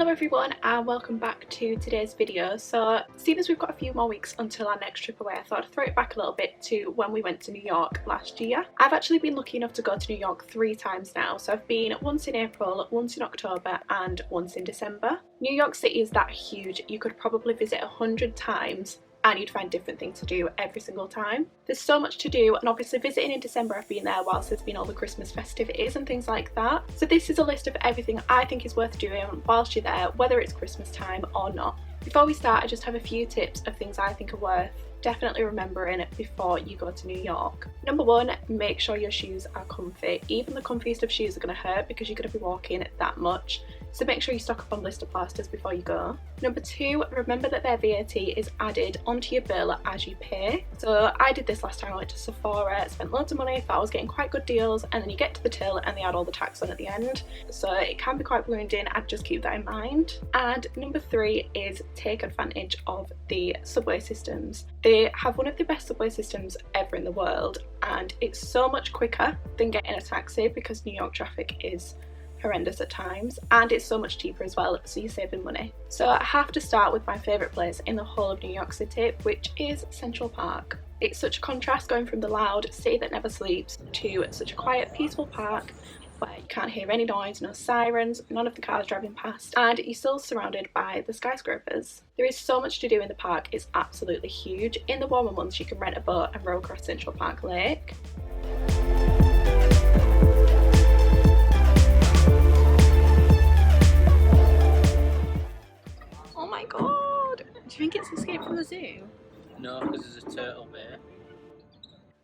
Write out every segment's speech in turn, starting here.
Hello everyone and welcome back to today's video. So seeing as we've got a few more weeks until our next trip away, I thought I'd throw it back a little bit to when we went to New York last year. I've actually been lucky enough to go to New York 3 times now. So I've been once in April, once in October and once in December. New York City is that huge, you could probably visit 100 times and you'd find different things to do every single time. There's so much to do, and obviously visiting in December I've been there whilst there's been all the Christmas festivities and things like that. So this is a list of everything I think is worth doing whilst you're there, whether it's Christmas time or not. Before we start, I just have a few tips of things I think are worth definitely remembering before you go to New York. Number one, make sure your shoes are comfy. Even the comfiest of shoes are going to hurt because you're going to be walking that much. So make sure you stock up on blister plasters before you go. Number two, remember that their VAT is added onto your bill as you pay. So I did this last time. I went to Sephora, spent loads of money, thought I was getting quite good deals, and then you get to the till and they add all the tax on at the end. So it can be quite wounding. I'd just keep that in mind. And number three is take advantage of the subway systems. They have one of the best subway systems ever in the world, and it's so much quicker than getting a taxi because New York traffic is horrendous at times, and it's so much cheaper as well, so you're saving money. So I have to start with my favourite place in the whole of New York City, which is Central Park. It's such a contrast going from the loud city that never sleeps to such a quiet, peaceful park where you can't hear any noise, no sirens, none of the cars driving past, and you're still surrounded by the skyscrapers. There is so much to do in the park, it's absolutely huge. In the warmer months you can rent a boat and row across Central Park Lake. Oh my god! Do you think it's Escape from the Zoo? No, because there's a turtle there.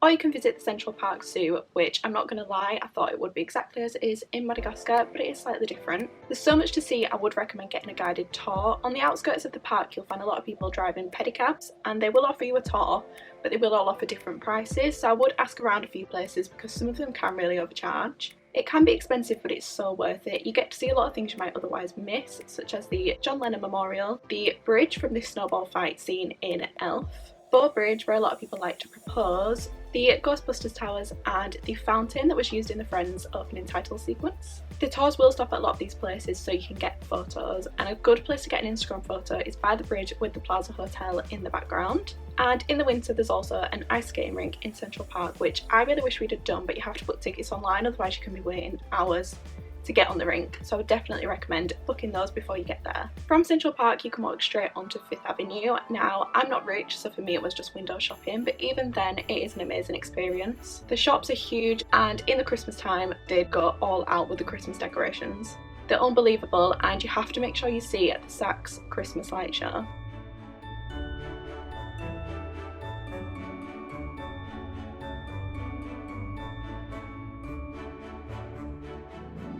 Or you can visit the Central Park Zoo, which I'm not going to lie, I thought it would be exactly as it is in Madagascar, but it is slightly different. There's so much to see, I would recommend getting a guided tour. On the outskirts of the park you'll find a lot of people driving pedicabs, and they will offer you a tour, but they will all offer different prices, so I would ask around a few places because some of them can really overcharge. It can be expensive, but it's so worth it. You get to see a lot of things you might otherwise miss, such as the John Lennon Memorial, the bridge from the snowball fight scene in Elf, Bow Bridge where a lot of people like to propose, the Ghostbusters towers, and the fountain that was used in the Friends opening title sequence. The tours will stop at a lot of these places so you can get photos, and a good place to get an Instagram photo is by the bridge with the Plaza Hotel in the background. And in the winter there's also an ice skating rink in Central Park, which I really wish we'd have done, but you have to book tickets online, otherwise you can be waiting hours to get on the rink, so I would definitely recommend booking those before you get there. From Central Park you can walk straight onto 5th Avenue. Now I'm not rich, so for me it was just window shopping, but even then it is an amazing experience. The shops are huge, and in the Christmas time they go all out with the Christmas decorations. They're unbelievable, and you have to make sure you see at the Saks Christmas light show.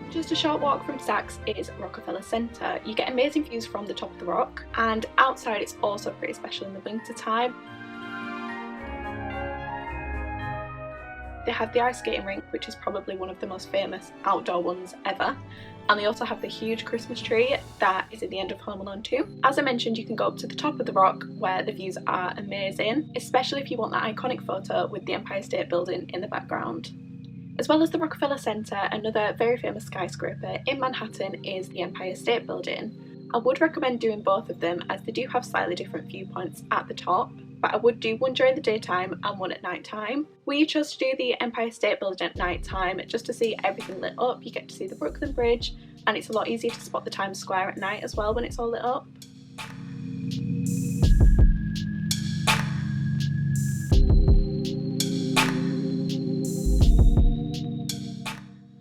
Just a short walk from Saks is Rockefeller Center. You get amazing views from the top of the rock, and outside it's also pretty special in the winter time. They have the ice skating rink, which is probably one of the most famous outdoor ones ever, and they also have the huge Christmas tree that is at the end of Home Alone 2. As I mentioned, you can go up to the top of the rock where the views are amazing, especially if you want that iconic photo with the Empire State Building in the background. As well as the Rockefeller Center, another very famous skyscraper in Manhattan is the Empire State Building. I would recommend doing both of them as they do have slightly different viewpoints at the top, but I would do one during the daytime and one at night time. We chose to do the Empire State Building at night time just to see everything lit up. You get to see the Brooklyn Bridge, and it's a lot easier to spot the Times Square at night as well when it's all lit up.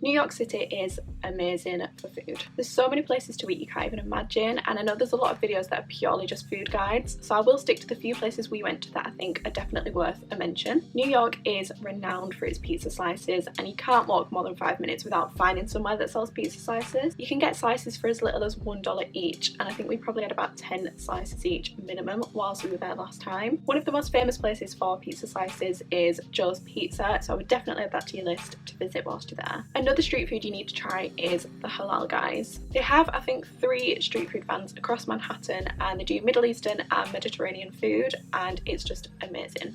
New York City is amazing for food. There's so many places to eat you can't even imagine, and I know there's a lot of videos that are purely just food guides, so I will stick to the few places we went to that I think are definitely worth a mention. New York is renowned for its pizza slices, and you can't walk more than 5 minutes without finding somewhere that sells pizza slices. You can get slices for as little as $1 each, and I think we probably had about 10 slices each minimum whilst we were there last time. One of the most famous places for pizza slices is Joe's Pizza, so I would definitely add that to your list to visit whilst you're there. Another street food you need to try is the Halal Guys. They have, I think, 3 street food vans across Manhattan, and they do Middle Eastern and Mediterranean food, and it's just amazing.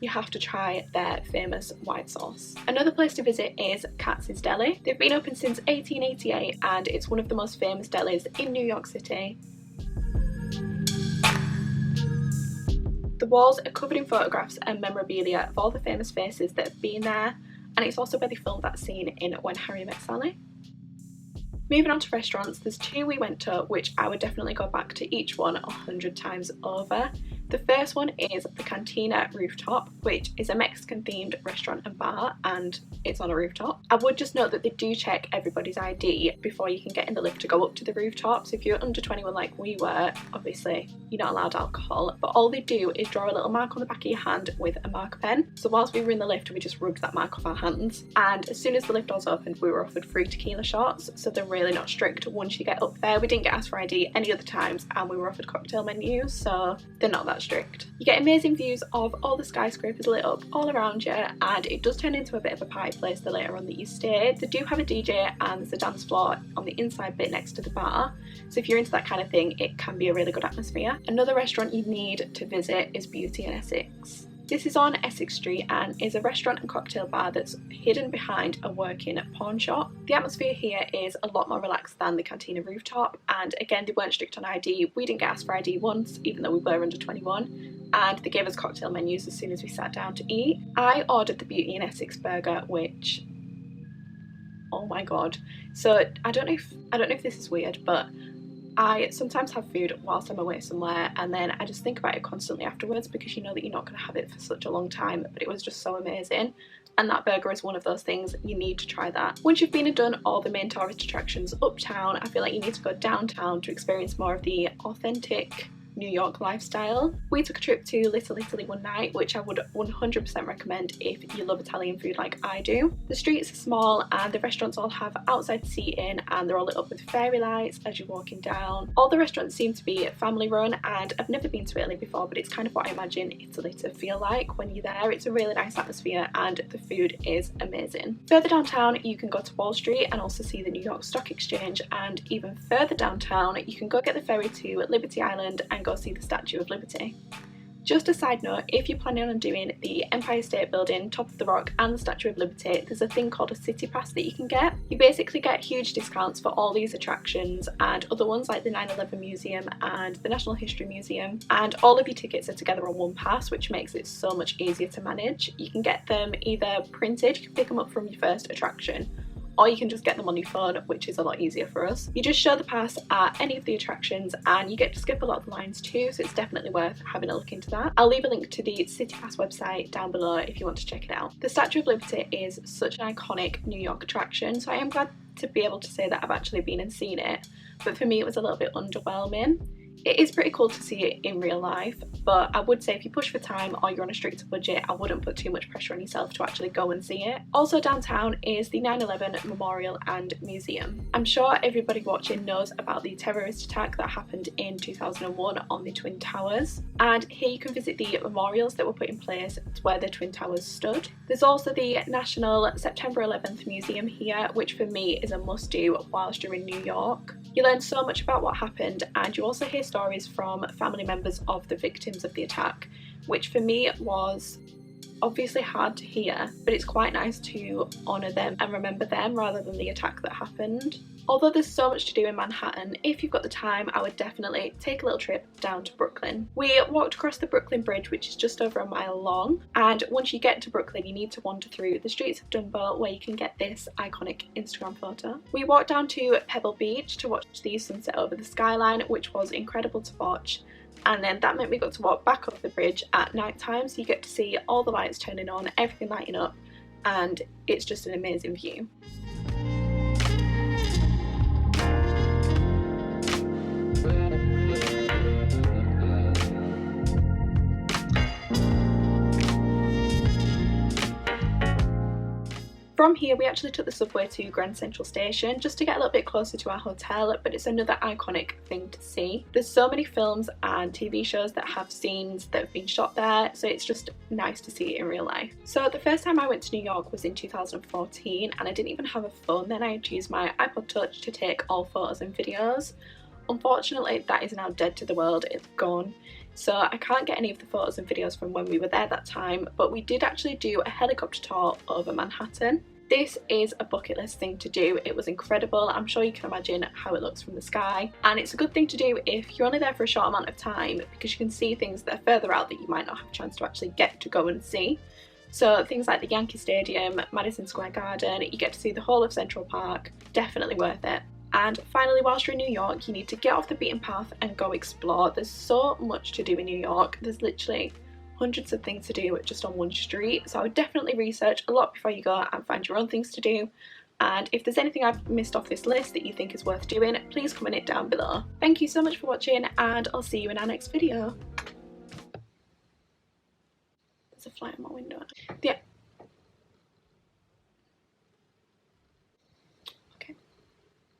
you have to try their famous white sauce. Another place to visit is Katz's Deli. They've been open since 1888 and it's one of the most famous delis in New York City. The walls are covered in photographs and memorabilia of all the famous faces that have been there, and it's also where they filmed that scene in When Harry Met Sally. Moving on to restaurants, there's two we went to which I would definitely go back to each one 100 times over. The first one is the Cantina Rooftop, which is a Mexican themed restaurant and bar, and it's on a rooftop. I would just note that they do check everybody's ID before you can get in the lift to go up to the rooftop, so if you're under 21 like we were, obviously you're not allowed alcohol, but all they do is draw a little mark on the back of your hand with a marker pen. So whilst we were in the lift, we just rubbed that mark off our hands, and as soon as the lift doors opened we were offered free tequila shots, so they're really not strict once you get up there. We didn't get asked for ID any other times, and we were offered cocktail menus, so they're not that strict. You get amazing views of all the skyscrapers lit up all around you, and it does turn into a bit of a party place the later on that you stay. They do have a DJ and there's a dance floor on the inside bit next to the bar, so if you're into that kind of thing it can be a really good atmosphere. Another restaurant you need to visit is Beauty and Essex. This is on Essex Street and is a restaurant and cocktail bar that's hidden behind a working pawn shop. The atmosphere here is a lot more relaxed than the Cantina Rooftop, and again they weren't strict on ID. We didn't get asked for ID once even though we were under 21, and they gave us cocktail menus as soon as we sat down to eat. I ordered the Beauty and Essex burger, which, oh my god. So I don't know if this is weird, but I sometimes have food whilst I'm away somewhere and then I just think about it constantly afterwards because you know that you're not going to have it for such a long time, but it was just so amazing. And that burger is one of those things, you need to try that. Once you've been and done all the main tourist attractions uptown, I feel like you need to go downtown to experience more of the authentic New York lifestyle. We took a trip to Little Italy one night, which I would 100% recommend if you love Italian food like I do. The streets are small and the restaurants all have outside seating and they're all lit up with fairy lights as you're walking down. All the restaurants seem to be family run, and I've never been to Italy before, but it's kind of what I imagine Italy to feel like when you're there. It's a really nice atmosphere and the food is amazing. Further downtown you can go to Wall Street and also see the New York Stock Exchange, and even further downtown you can go get the ferry to Liberty Island and go see the Statue of Liberty. Just a side note, if you're planning on doing the Empire State Building, Top of the Rock and the Statue of Liberty, there's a thing called a city pass that you can get. You basically get huge discounts for all these attractions and other ones like the 9/11 Museum and the National History Museum, and all of your tickets are together on one pass, which makes it so much easier to manage. You can get them either printed, you can pick them up from your first attraction, or you can just get them on your phone, which is a lot easier for us. You just show the pass at any of the attractions and you get to skip a lot of the lines too, so it's definitely worth having a look into that. I'll leave a link to the City Pass website down below if you want to check it out. The Statue of Liberty is such an iconic New York attraction, so I am glad to be able to say that I've actually been and seen it, but for me it was a little bit underwhelming. It is pretty cool to see it in real life, but I would say if you push for time or you're on a stricter budget, I wouldn't put too much pressure on yourself to actually go and see it. Also downtown is the 9/11 Memorial and Museum. I'm sure everybody watching knows about the terrorist attack that happened in 2001 on the Twin Towers, and here you can visit the memorials that were put in place to where the Twin Towers stood. There's also the National September 11th Museum here, which for me is a must-do whilst you're in New York. You learn so much about what happened and you also hear stories from family members of the victims of the attack, which for me was obviously hard to hear, but it's quite nice to honour them and remember them rather than the attack that happened. Although there's so much to do in Manhattan, if you've got the time I would definitely take a little trip down to Brooklyn. We walked across the Brooklyn Bridge, which is just over a mile long, and once you get to Brooklyn you need to wander through the streets of Dumbo where you can get this iconic Instagram photo. We walked down to Pebble Beach to watch the sunset over the skyline, which was incredible to watch, and then that meant we got to walk back up the bridge at night time, so you get to see all the lights turning on, everything lighting up, and it's just an amazing view. From here we actually took the subway to Grand Central Station just to get a little bit closer to our hotel, but it's another iconic thing to see. There's so many films and TV shows that have scenes that have been shot there, so it's just nice to see it in real life. So the first time I went to New York was in 2014 and I didn't even have a phone then. I had used my iPod Touch to take all photos and videos. Unfortunately, that is now dead to the world, it's gone. So I can't get any of the photos and videos from when we were there that time, but we did actually do a helicopter tour over Manhattan. This is a bucket list thing to do. It was incredible. I'm sure you can imagine how it looks from the sky. And it's a good thing to do if you're only there for a short amount of time, because you can see things that are further out that you might not have a chance to actually get to go and see. So things like the Yankee Stadium, Madison Square Garden, you get to see the whole of Central Park. Definitely worth it. And finally, whilst you're in New York, you need to get off the beaten path and go explore. There's so much to do in New York. There's literally hundreds of things to do just on one street. So I would definitely research a lot before you go and find your own things to do. And if there's anything I've missed off this list that you think is worth doing, please comment it down below. Thank you so much for watching, and I'll see you in our next video. There's a fly on my window. Yeah.